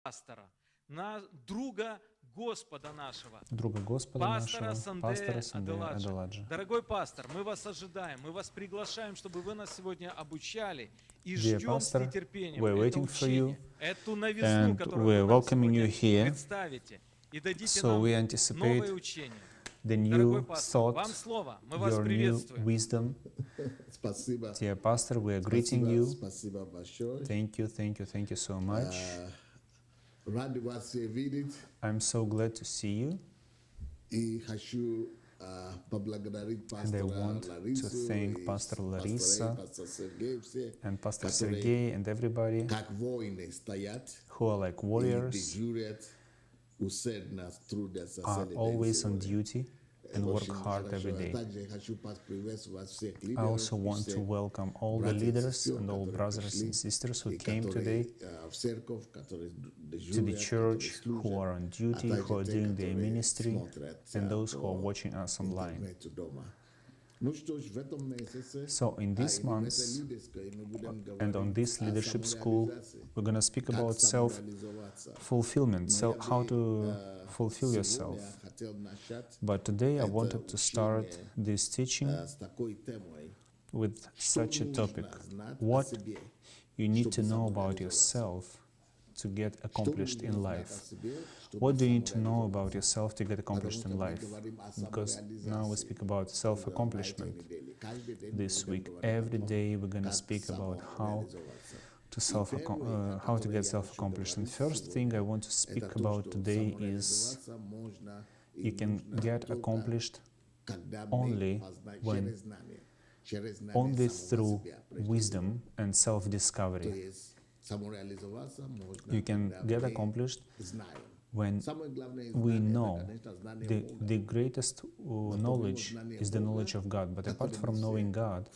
пастора, на друга Господа нашего, пастора Сандея Аделаджа. Дорогой пастор, мы вас ожидаем, мы вас приглашаем, чтобы вы нас сегодня обучали и Dear ждем с pastor, нетерпением we're это waiting for you, учение, эту новизну, and которую we're вы нам welcoming you сегодня here. представите и дадите So нам we anticipate новое учение. the Дорогой new пастор, вам thought, слово, мы вас your new приветствуем. wisdom. Dear pastor, we are greeting you. Thank you so much. I'm so glad to see you. And I want to thank Pastor Larissa and Pastor Sergey and everybody who are like warriors, are always on duty and work hard every day. I also want to welcome all the leaders and all brothers and sisters who came today to the church, who are on duty, who are doing their ministry, and those who are watching us online. So in this month and on this leadership school, we're going to speak about self-fulfillment, how to fulfill yourself. But today I wanted to start this teaching with such a topic: what you need to know about yourself to get accomplished in life. What do you need to know about yourself to get accomplished in life? Because now we speak about self-accomplishment this week. Every day we're going to speak about how to get self-accomplished. And first thing I want to speak about today is you can get accomplished only through wisdom and self-discovery. You can get accomplished when we know the greatest knowledge is the knowledge of God. But apart from knowing God,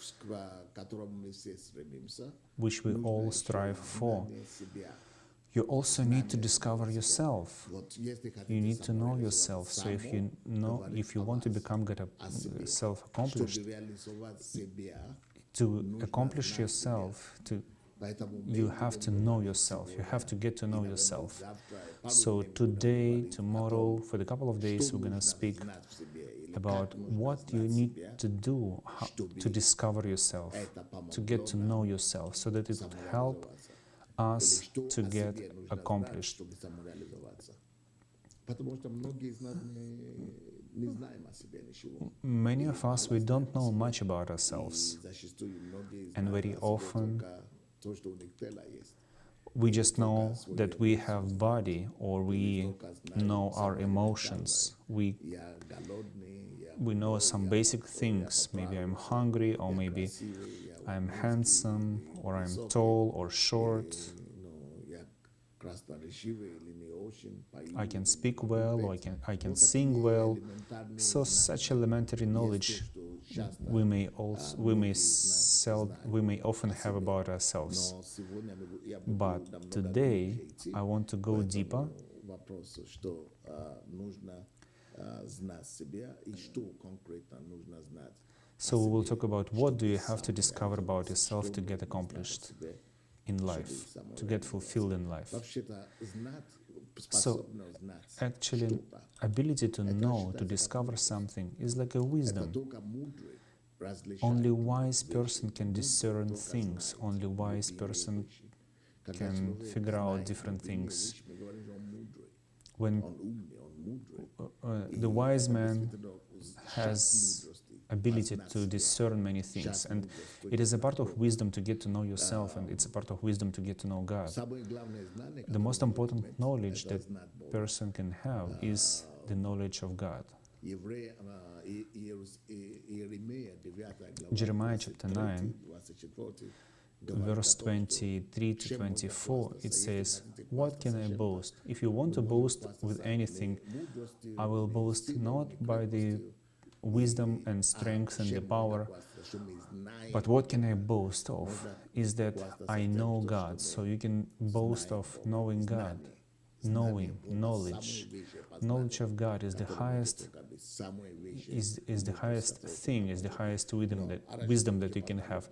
which we all strive for, you also need to discover yourself. You need to know yourself. So if you want to become self-accomplished, to accomplish yourself, you have to know yourself. You have to get to know yourself. So today, tomorrow, for the couple of days, we're going to speak about what you need to do to discover yourself, to get to know yourself, so that it would help us to get accomplished. Many of us, we don't know much about ourselves, and very often we just know that we have body, or we know our emotions. We know some basic things. Maybe I'm hungry, or maybe I'm handsome, or I'm tall or short. I can speak well, or I can sing well. So such elementary knowledge we may often have about ourselves. But today I want to go deeper. So we will talk about what do you have to discover about yourself to get accomplished in life, to get fulfilled in life. So actually, ability to know, to discover something is like a wisdom. Only wise person can discern things. Only wise person can figure out different things. When the wise man has ability to discern many things, and it is a part of wisdom to get to know yourself, and it's a part of wisdom to get to know God. The most important knowledge that person can have is the knowledge of God. Jeremiah chapter 9, verse 23 to 24, it says, "What can I boast? If you want to boast with anything, I will boast not by the wisdom and strength and the power, but what can I boast of is that I know God." So you can boast of knowing God. Knowledge of God is the highest thing, is the highest wisdom that you can have.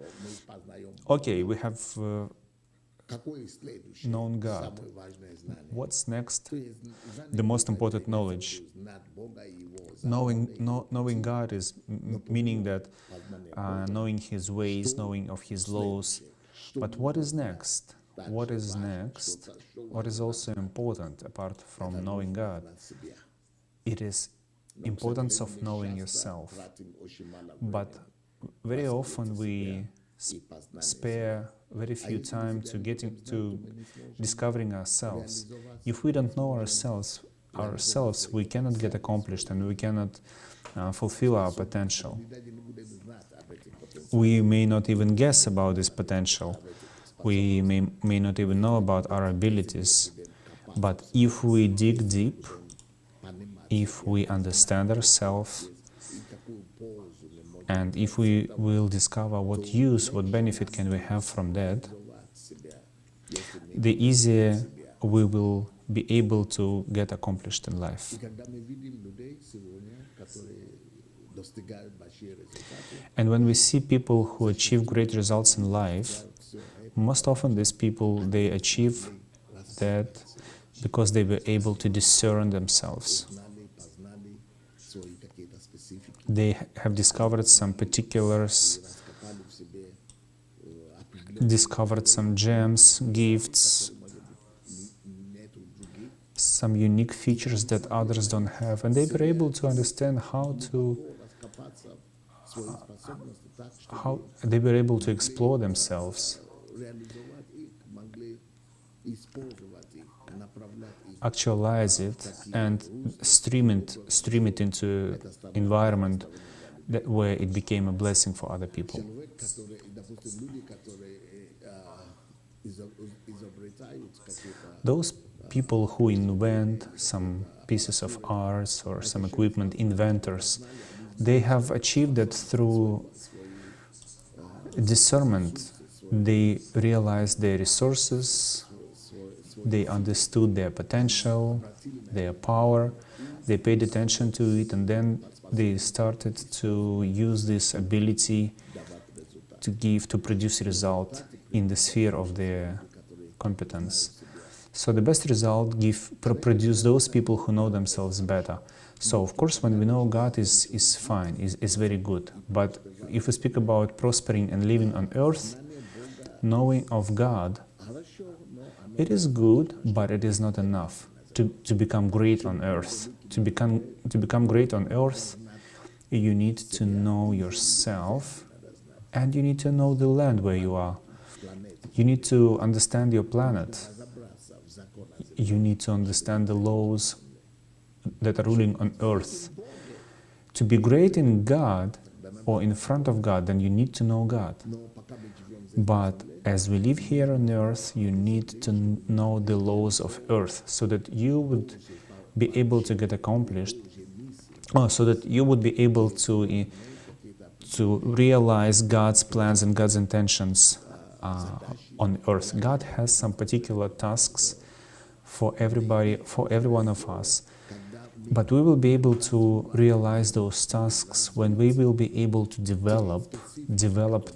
Okay, we have known God. What's next? The most important knowledge. Knowing God is meaning that knowing His ways, knowing of His laws. But what is next? What is next? What is also important apart from knowing God? It is importance of knowing yourself. But very often we spare very few time to getting to discovering ourselves. If we don't know ourselves, we cannot get accomplished and we cannot fulfill our potential. We may not even guess about this potential. We may not even know about our abilities. But if we dig deep, if we understand ourselves, and if we will discover what use, what benefit can we have from that, the easier we will be able to get accomplished in life. And when we see people who achieve great results in life, most often these people, they achieve that because they were able to discern themselves. They have discovered some particulars, discovered some gems, gifts, some unique features that others don't have, and they were able to understand how they were able to explore themselves, actualize it, and stream it into environment where it became a blessing for other people. Those people who invent some pieces of arts or some equipment, inventors, they have achieved that through discernment. They realized their resources, they understood their potential, their power, they paid attention to it, and then they started to use this ability to produce a result in the sphere of their competence. So the best result produce those people who know themselves better. So of course, when we know God is fine, is very good. But if we speak about prospering and living on earth, knowing of God, it is good, but it is not enough to become great on earth. To become great on earth, you need to know yourself, and you need to know the land where you are. You need to understand your planet. You need to understand the laws that are ruling on earth. To be great in God or in front of God, then you need to know God. But as we live here on earth, you need to know the laws of earth so that you would be able to get accomplished, so that you would be able to realize God's plans and God's intentions on earth. God has some particular tasks for everybody, for every one of us. But we will be able to realize those tasks when we will be able to develop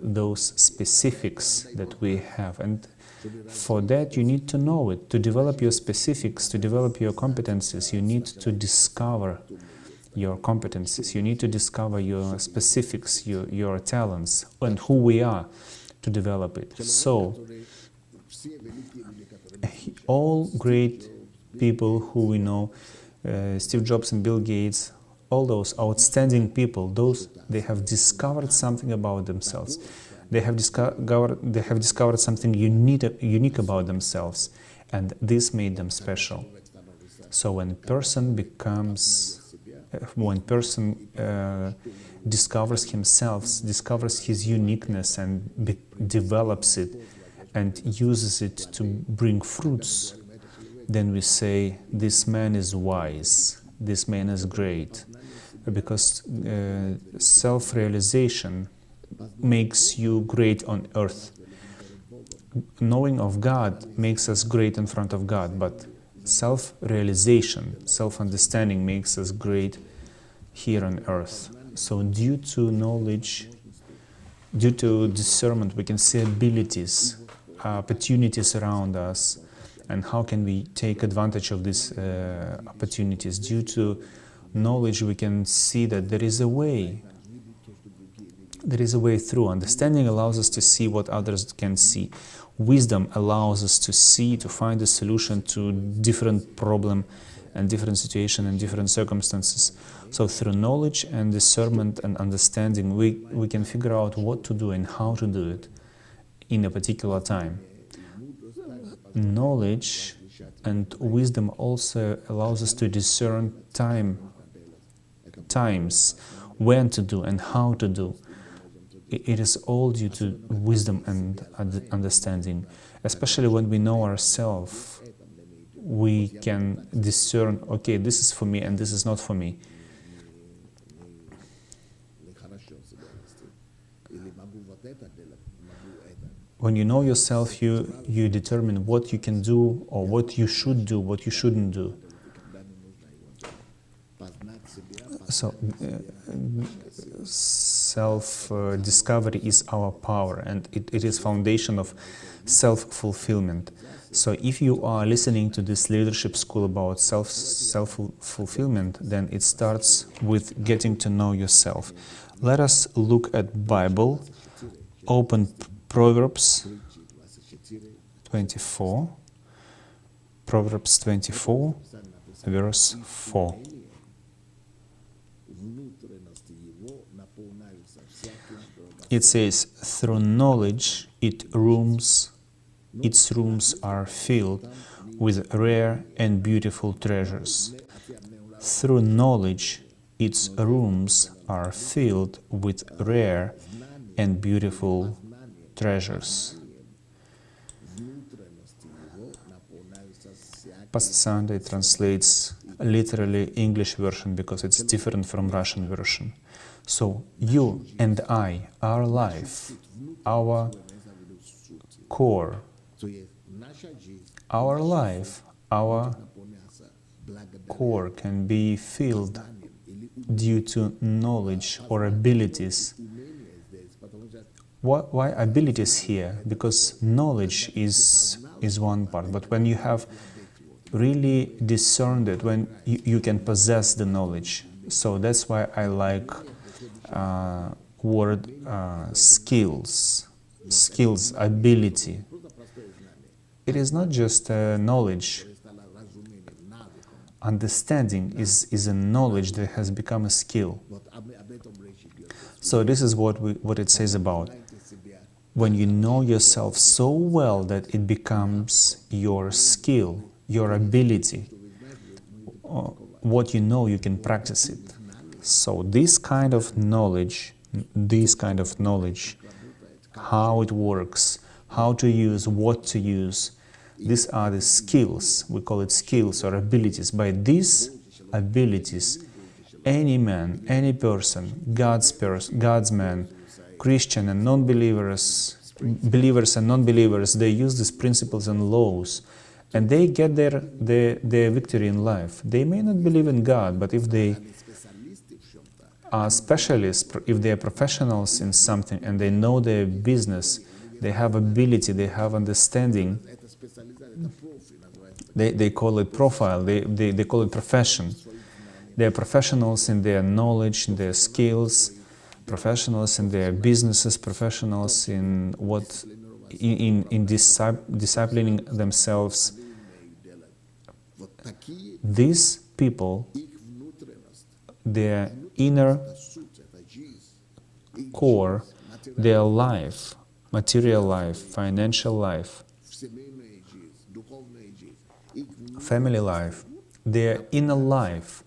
those specifics that we have. And for that, you need to know it. To develop your specifics, to develop your competencies, you need to discover your competencies. You need to discover your specifics, your talents, and who we are to develop it. So, all great people who we know, Steve Jobs and Bill Gates, all those outstanding people, they have discovered something about themselves. They have discovered something unique about themselves, and this made them special. So when discovers himself, discovers his uniqueness, and develops it, and uses it to bring fruits, then we say, this man is wise, this man is great, because self-realization makes you great on earth. Knowing of God makes us great in front of God, but self-realization, self-understanding makes us great here on earth. So due to knowledge, due to discernment, we can see abilities opportunities around us, and how can we take advantage of these opportunities. Due to knowledge, we can see that there is a way. There is a way through. Understanding allows us to see what others can see. Wisdom allows us to see, to find a solution to different problem and different situation and different circumstances. So through knowledge and discernment and understanding, we can figure out what to do and how to do it in a particular time. Knowledge and wisdom also allows us to discern times, when to do and how to do. It is all due to wisdom and understanding. Especially when we know ourselves, we can discern, okay, this is for me and this is not for me. When you know yourself, you determine what you can do or what you should do, what you shouldn't do. So, self-discovery is our power, and it is foundation of self-fulfillment. So if you are listening to this leadership school about self-fulfillment, then it starts with getting to know yourself. Let us look at Bible. Open Proverbs 24. Proverbs 24, verse 4. It says, through knowledge its rooms are filled with rare and beautiful treasures. Through knowledge its rooms are filled with rare and beautiful treasures. Pastor Sunday translates literally English version because it's different from Russian version. So you and I, our life, our core, our life, our core can be filled due to knowledge or abilities. Why abilities here? Because knowledge is one part, but when you have really discerned it, when you can possess the knowledge. So that's why I like word skills, ability. It is not just knowledge. Understanding is a knowledge that has become a skill. So this is what it says about when you know yourself so well that it becomes your skill, your ability. What you know, you can practice it. So this kind of knowledge, how it works, how to use, what to use, these are the skills. We call it skills or abilities. By these abilities, any man, any person, God's man, Christian and non-believers, believers and non-believers, they use these principles and laws, and they get their victory in life. They may not believe in God, but if they are specialists, if they are professionals in something and they know their business, they have ability, they have understanding, they call it profile, they call it profession. They are professionals in their knowledge, in their skills, professionals in their businesses, professionals in disciplining themselves. These people, their inner core, their life, material life, financial life, family life, their inner life,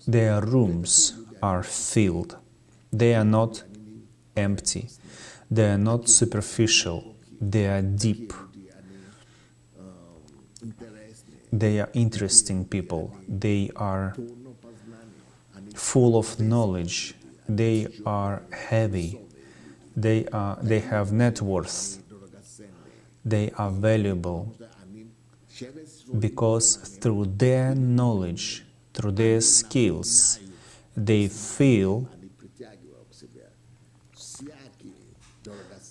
their rooms are filled. They are not empty. They are not superficial. They are deep. They are interesting people. They are full of knowledge. They are heavy. They have net worth. They are valuable because through their knowledge, through their skills, they fill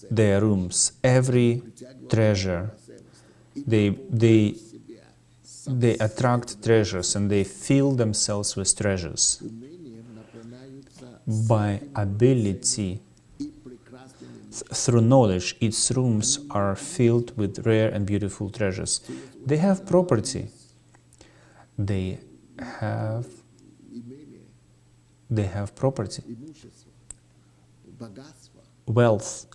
their rooms. Every treasure. They attract treasures and they fill themselves with treasures. By ability, through knowledge, its rooms are filled with rare and beautiful treasures. They have property. They have property, wealth.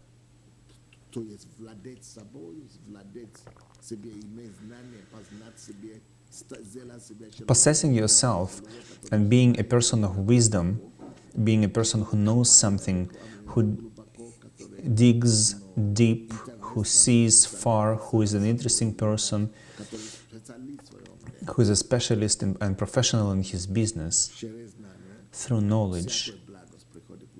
Possessing yourself and being a person of wisdom, being a person who knows something, who digs deep, who sees far, who is an interesting person, who is a specialist and professional in his business. Through knowledge,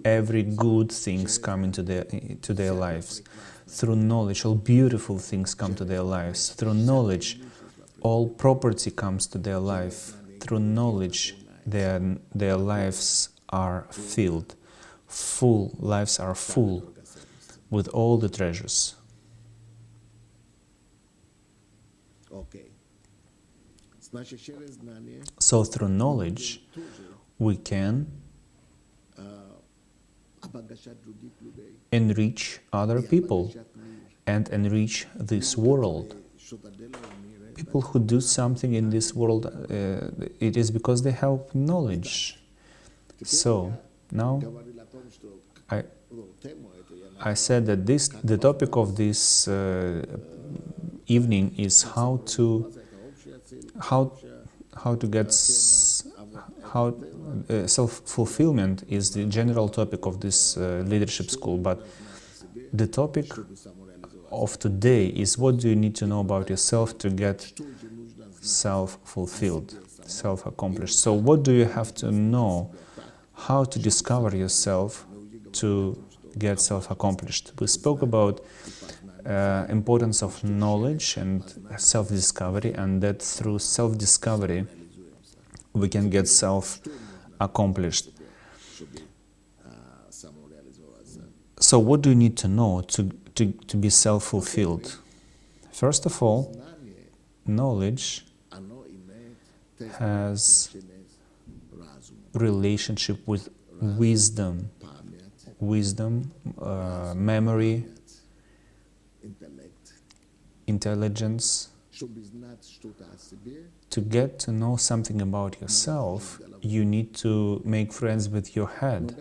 every good things come into their lives. Through knowledge, all beautiful things come to their lives. Through knowledge, all property comes to their life. Through knowledge, their lives are filled. Lives are full with all the treasures. So through knowledge, we can enrich other people and enrich this world. People who do something in this world, it is because they have knowledge. So now I said that the topic of this evening is how to get self-fulfillment is the general topic of this leadership school, but the topic of today is what do you need to know about yourself to get self-fulfilled, self-accomplished. So what do you have to know how to discover yourself to get self-accomplished? We spoke about importance of knowledge and self-discovery, and that through self-discovery we can get self-accomplished. So what do you need to know to be self-fulfilled? First of all, knowledge has relationship with wisdom, memory, intelligence. To get to know something about yourself, you need to make friends with your head.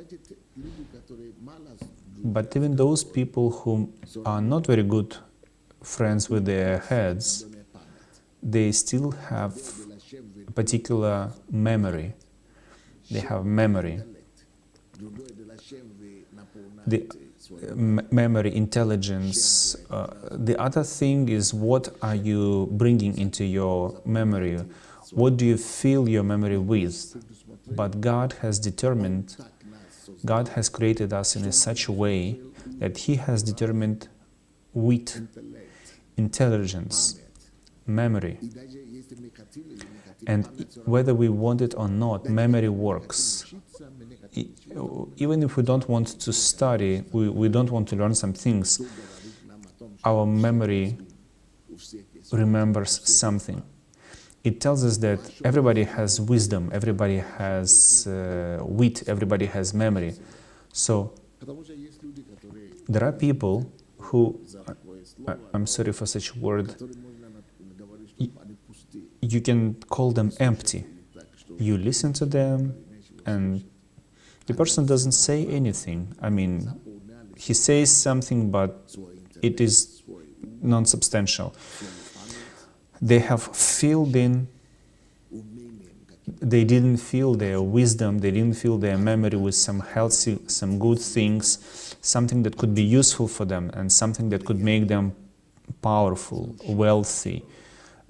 But even those people who are not very good friends with their heads, they still have a particular memory. They have memory. The memory, intelligence. The other thing is, what are you bringing into your memory? What do you fill your memory with? But God has determined, God has created us in such a way that He has determined wit, intelligence, memory. And whether we want it or not, memory works. Even if we don't want to study, we don't want to learn some things, our memory remembers something. It tells us that everybody has wisdom, everybody has wit, everybody has memory. So there are people who, I'm sorry for such a word, you can call them empty. You listen to them and the person doesn't say anything. I mean, he says something, but it is non-substantial. They have filled in, they didn't fill their wisdom, they didn't fill their memory with some healthy, some good things, something that could be useful for them and something that could make them powerful, wealthy,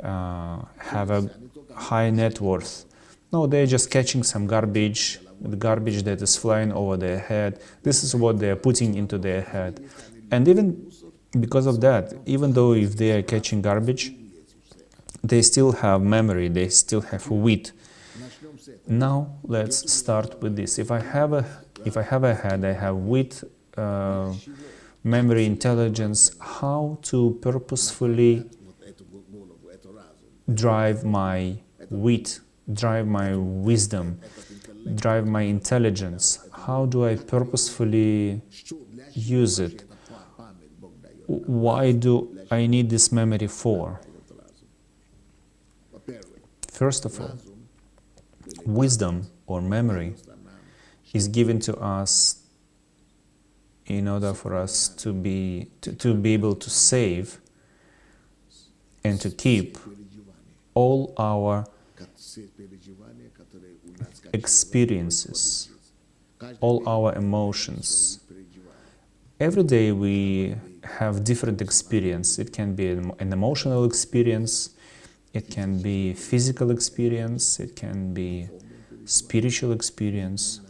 have a high net worth. No, they're just catching some garbage, the garbage that is flying over their head. This is what they're putting into their head. And even because of that, even though if they are catching garbage, they still have memory, they still have wit. Now let's start with this. If I have a head, I have wit, memory, intelligence, how to purposefully drive my wit, drive my wisdom, drive my intelligence. How do I purposefully use it? Why do I need this memory for? First of all, wisdom or memory is given to us in order for us to be able to save and to keep all our experiences, all our emotions. Every day we have different experience. It can be an emotional experience, it can be physical experience, it can be spiritual experience.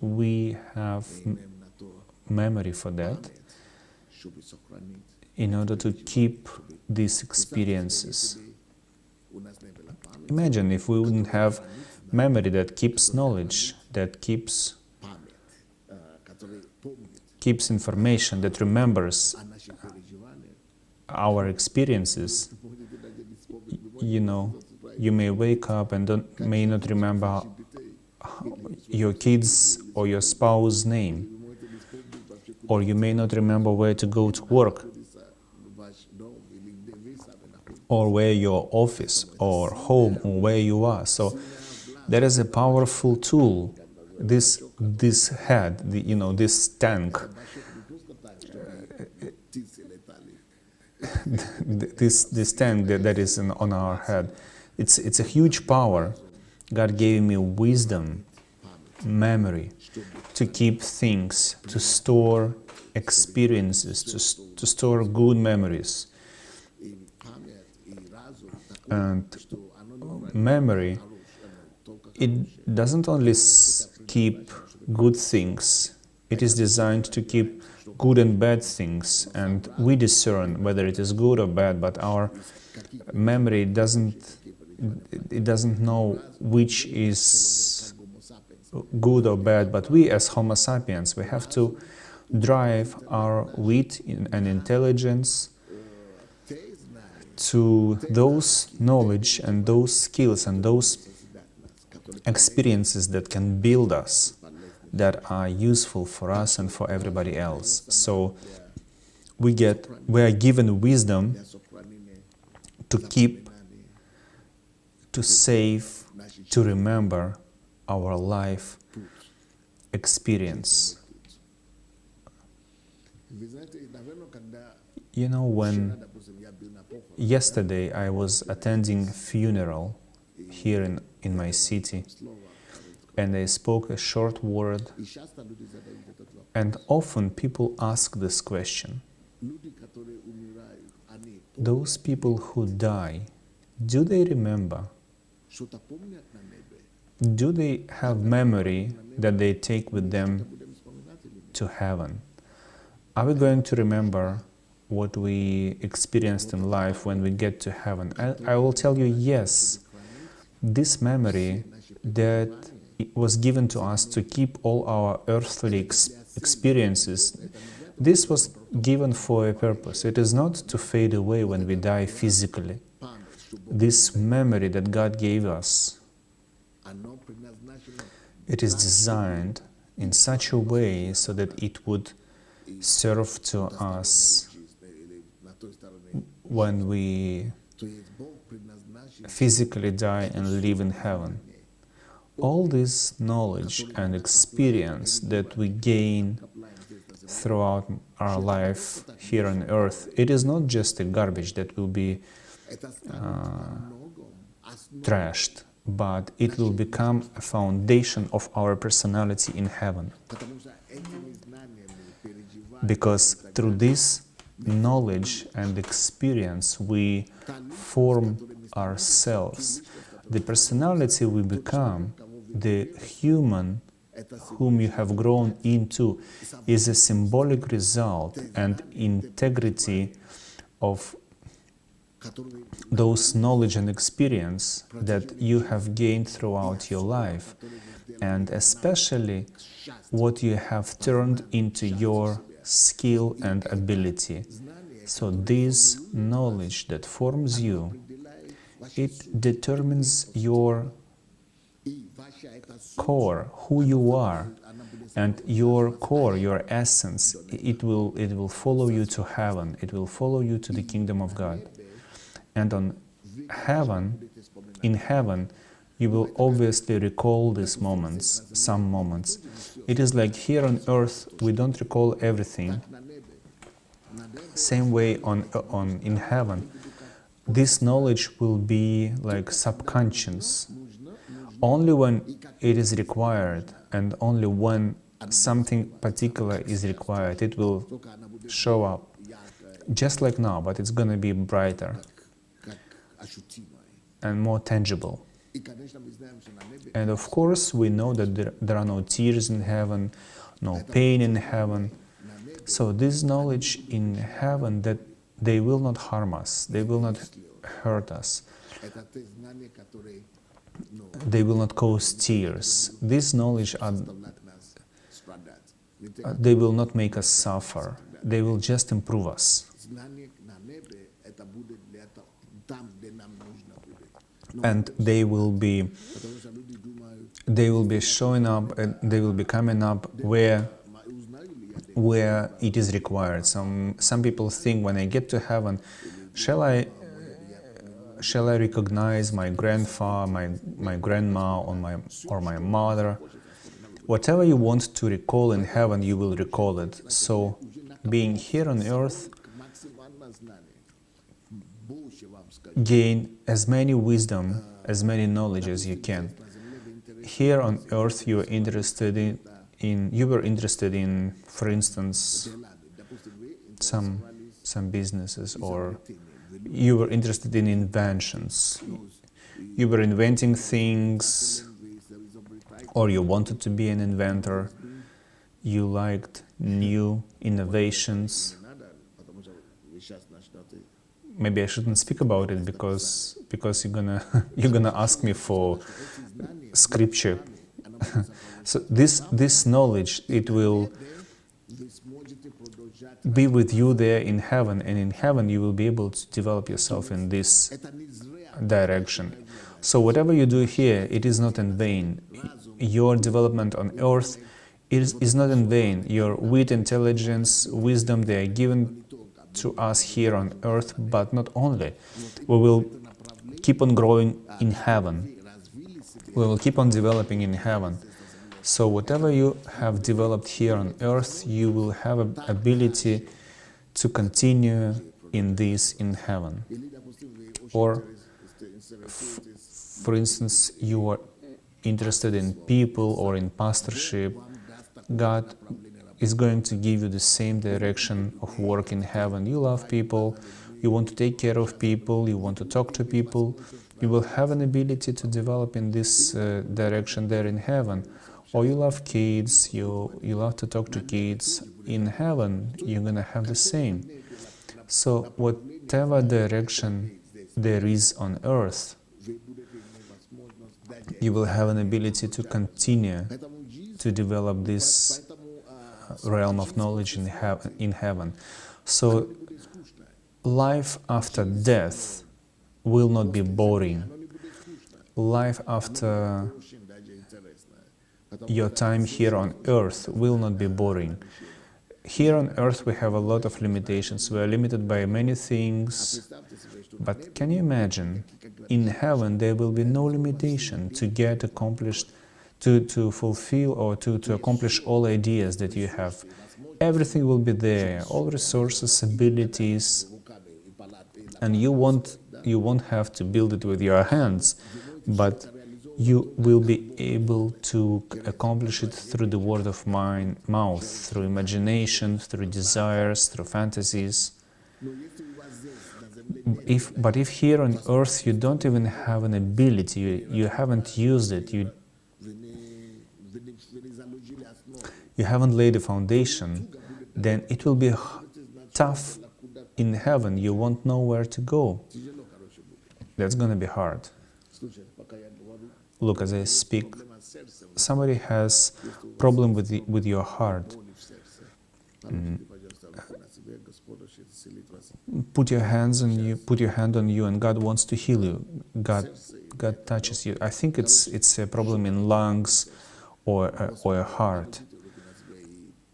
We have memory for that in order to keep these experiences. Imagine if we wouldn't have memory that keeps knowledge, that keeps information, that remembers our experiences. You know, you may wake up and may not remember your kids or your spouse's name, or you may not remember where to go to work, or where your office or home or where you are. So there is a powerful tool, this head, this tank, this tank that is on our head. It's a huge power. God gave me wisdom, memory, to keep things, to store experiences, to store good memories. And memory, it doesn't only keep good things, it is designed to keep good and bad things, and we discern whether it is good or bad, but our memory doesn't know which is good or bad. But we as Homo sapiens, we have to drive our wit and intelligence to those knowledge and those skills and those experiences that can build us, that are useful for us and for everybody else. So we are given wisdom to keep, to save, to remember our life experience. You know, when yesterday I was attending a funeral here in my city, and I spoke a short word, and often people ask this question: those people who die, do they remember? Do they have memory that they take with them to heaven? Are we going to remember what we experienced in life when we get to heaven? I will tell you, yes. This memory that was given to us to keep all our earthly experiences, this was given for a purpose. It is not to fade away when we die physically. This memory that God gave us, it is designed in such a way so that it would serve to us when we physically die and live in heaven. All this knowledge and experience that we gain throughout our life here on earth, it is not just a garbage that will be trashed, but it will become a foundation of our personality in heaven. Because through this knowledge and experience we form ourselves. The personality we become, the human whom you have grown into, is a symbolic result and integrity of those knowledge and experience that you have gained throughout your life, and especially what you have turned into your skill and ability. So this knowledge that forms you, it determines your core, who you are, and your core, your essence. It will follow you to heaven. It will follow you to the kingdom of God. And in heaven, you will obviously recall these moments, some moments. It is like here on earth, we don't recall everything. Same way in heaven, this knowledge will be like subconscious. Only when it is required and only when something particular is required, it will show up. Just like now, but it's going to be brighter and more tangible. And of course, we know that there are no tears in heaven, no pain in heaven. So this knowledge in heaven, that they will not harm us, they will not hurt us, they will not cause tears. This knowledge, they will not make us suffer, they will just improve us. And they will be showing up, and they will be coming up where it is required. Some people think, when I get to heaven, shall I recognize my grandfather, my grandma, or my mother? Whatever you want to recall in heaven, you will recall it. So, being here on earth, gain as many wisdom, as many knowledge as you can. Here on earth, you were interested in, for instance, some businesses, or you were interested in inventions. You were inventing things, or you wanted to be an inventor. You liked new innovations. Maybe I shouldn't speak about it because you're gonna ask me for scripture. So this knowledge, it will be with you there in heaven, and in heaven you will be able to develop yourself in this direction. So whatever you do here, it is not in vain. Your development on earth is not in vain. Your wit, intelligence, wisdom, they are given to us here on earth, but not only. We will keep on growing in heaven. We will keep on developing in heaven. So whatever you have developed here on earth, you will have an ability to continue in this in heaven. Or, for instance, you are interested in people or in pastorship, God is going to give you the same direction of work in heaven. You love people, you want to take care of people, you want to talk to people, you will have an ability to develop in this direction there in heaven. Or you love kids, you love to talk to kids. In heaven, you're going to have the same. So whatever direction there is on earth, you will have an ability to continue to develop this realm of knowledge in heaven. So life after death will not be boring. Life after your time here on earth will not be boring. Here on earth we have a lot of limitations. We are limited by many things. But can you imagine, in heaven there will be no limitation to get accomplished, to fulfill or to accomplish all ideas that you have. Everything will be there, all resources, abilities, and you won't have to build it with your hands, but you will be able to accomplish it through the word of mouth, through imagination, through desires, through fantasies. But if here on earth you don't even have an ability, you haven't used it, you haven't laid a foundation, then it will be tough in heaven. You won't know where to go. That's going to be hard. Look, as I speak, somebody has problem with your heart. put your hands on you, put your hand on you, and God wants to heal you. God touches you. I think it's a problem in lungs or a heart.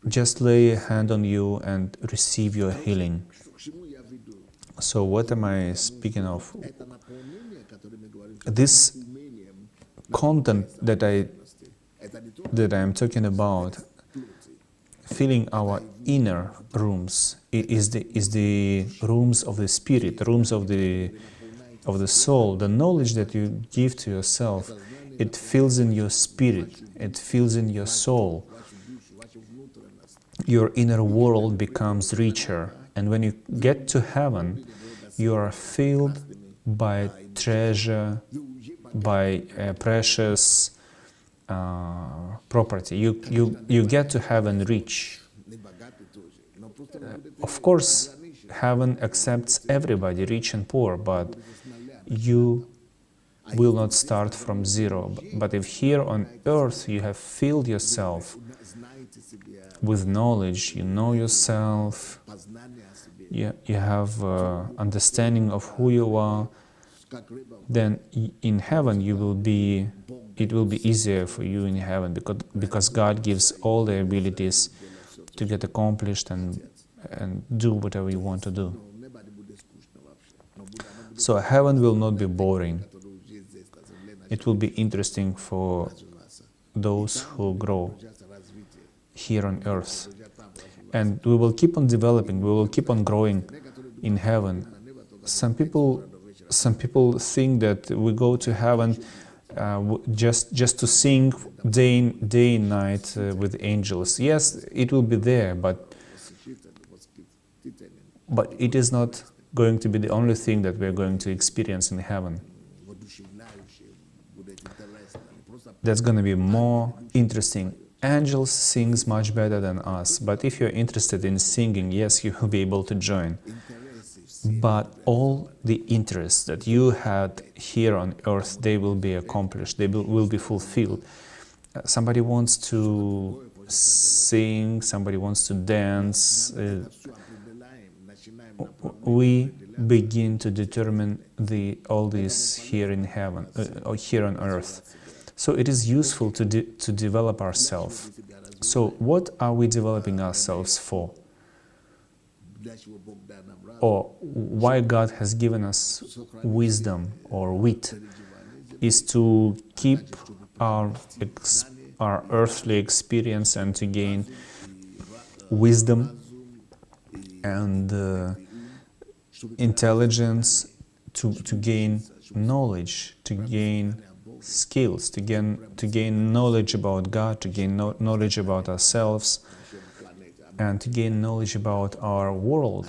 Just lay a hand on you and receive your healing. So what am I speaking of? This content that I am talking about, filling our inner rooms, is the rooms of the spirit, rooms of the soul. The knowledge that you give to yourself, it fills in your spirit, it fills in your soul. Your inner world becomes richer, and when you get to heaven, you are filled by treasure, by precious property. You get to heaven rich. Of course, heaven accepts everybody, rich and poor, but you will not start from zero. But if here on earth you have filled yourself with knowledge, you know yourself, you have understanding of who you are, then in heaven it will be easier for you in heaven, because God gives all the abilities to get accomplished and do whatever you want to do. So heaven will not be boring. It will be interesting for those who grow here on earth. And we will keep on developing, we will keep on growing in heaven. Some people think that we go to heaven just to sing day and night with angels. Yes, it will be there, but it is not going to be the only thing that we are going to experience in heaven. That's going to be more interesting. Angels sings much better than us, but if you're interested in singing, yes, you will be able to join. But all the interests that you had here on earth, they will be accomplished, they will be fulfilled. Somebody wants to sing, somebody wants to dance. We begin to determine all this here in heaven, or here on earth. So it is useful to develop ourselves. So what are we developing ourselves for? Or why God has given us wisdom or wit is to keep our earthly experience and to gain wisdom and intelligence, to gain knowledge, to gain skills, to gain knowledge about God, to gain knowledge about ourselves, and to gain knowledge about our world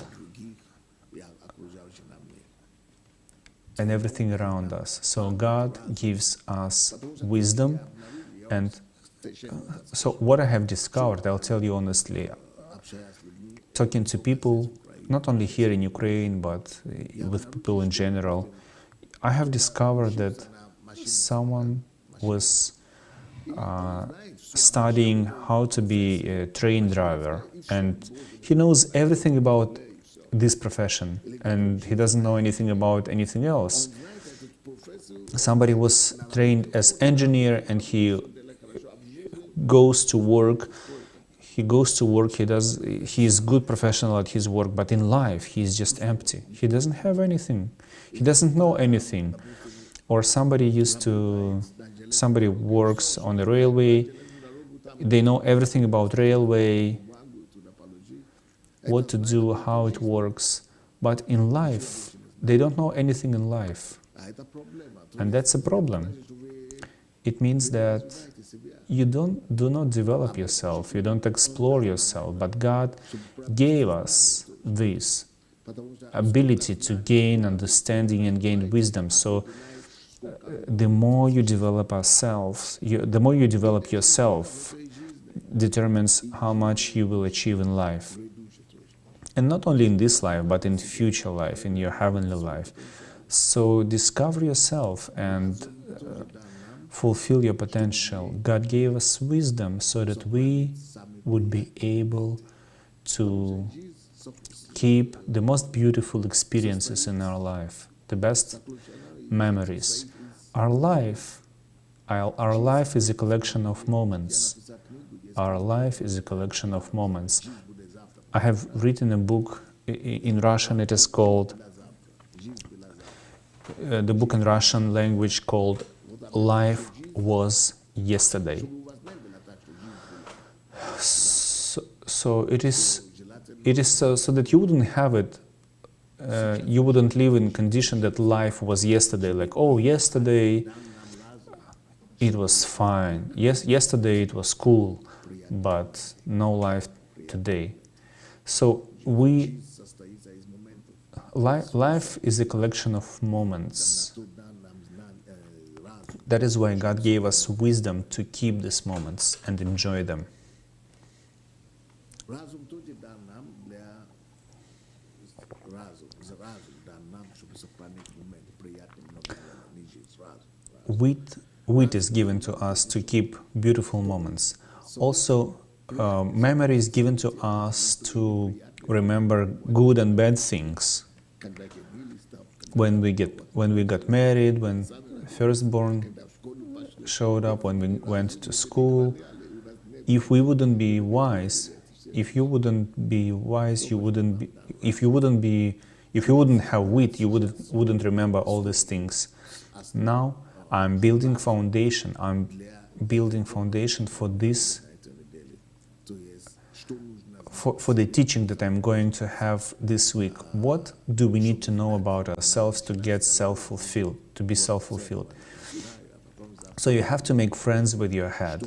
and everything around us. So God gives us wisdom, and so what I have discovered, I'll tell you honestly, talking to people, not only here in Ukraine, but with people in general, I have discovered that someone was studying how to be a train driver, and he knows everything about this profession, and he doesn't know anything about anything else. Somebody was trained as engineer, and he goes to work. He is good professional at his work, but in life he is just empty. He doesn't have anything. He doesn't know anything. Or somebody works on the railway. They know everything about railway, what to do, how it works. But in life, they don't know anything in life. And that's a problem. It means that you do not develop yourself, you don't explore yourself, but God gave us this ability to gain understanding and gain wisdom. So the more you develop ourselves, the more you develop yourself, determines how much you will achieve in life. And not only in this life, but in future life, in your heavenly life. So discover yourself and fulfill your potential. God gave us wisdom so that we would be able to keep the most beautiful experiences in our life, the best memories. Our life is a collection of moments. Our life is a collection of moments. I have written a book in Russian. It is called, the book in Russian language called Life Was Yesterday. So it is so that you wouldn't have it, you wouldn't live in condition that life was yesterday, like, oh, yesterday it was fine, yes, yesterday it was cool, but no life today. So life is a collection of moments. That is why God gave us wisdom to keep these moments and enjoy them. Wit is given to us to keep beautiful moments. Also, memory is given to us to remember good and bad things. When we got married, when firstborn showed up, when we went to school. If we wouldn't be wise, if you wouldn't be wise, you wouldn't be. If you wouldn't have wit, you wouldn't remember all these things. Now I'm building foundation. I'm building foundation for this, for the teaching that I'm going to have this week. What do we need to know about ourselves to get self-fulfilled, to be self-fulfilled? So you have to make friends with your head.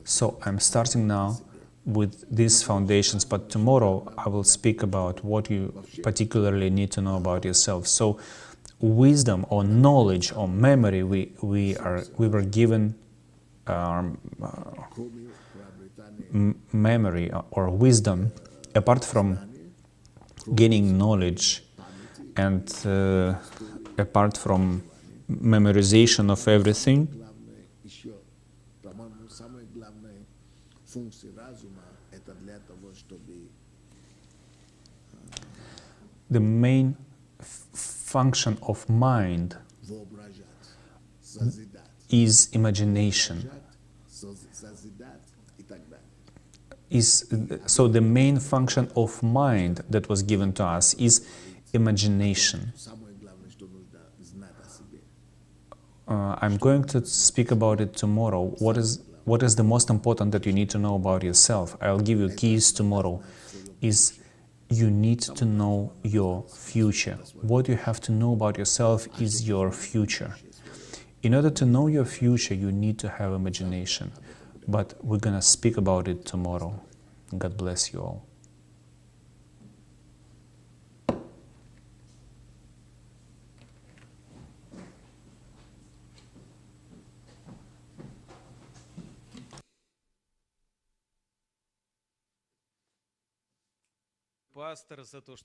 So I'm starting now with these foundations, but tomorrow I will speak about what you particularly need to know about yourself. So wisdom or knowledge or memory, we were given memory or wisdom apart from gaining knowledge and apart from memorization of everything. The main function of mind is imagination. So the main function of mind that was given to us is imagination. I'm going to speak about it tomorrow. What is the most important that you need to know about yourself? I'll give you keys tomorrow. Is you need to know your future. What you have to know about yourself is your future. In order to know your future, you need to have imagination. But we're going to speak about it tomorrow. God bless you all. Пастор, за то, что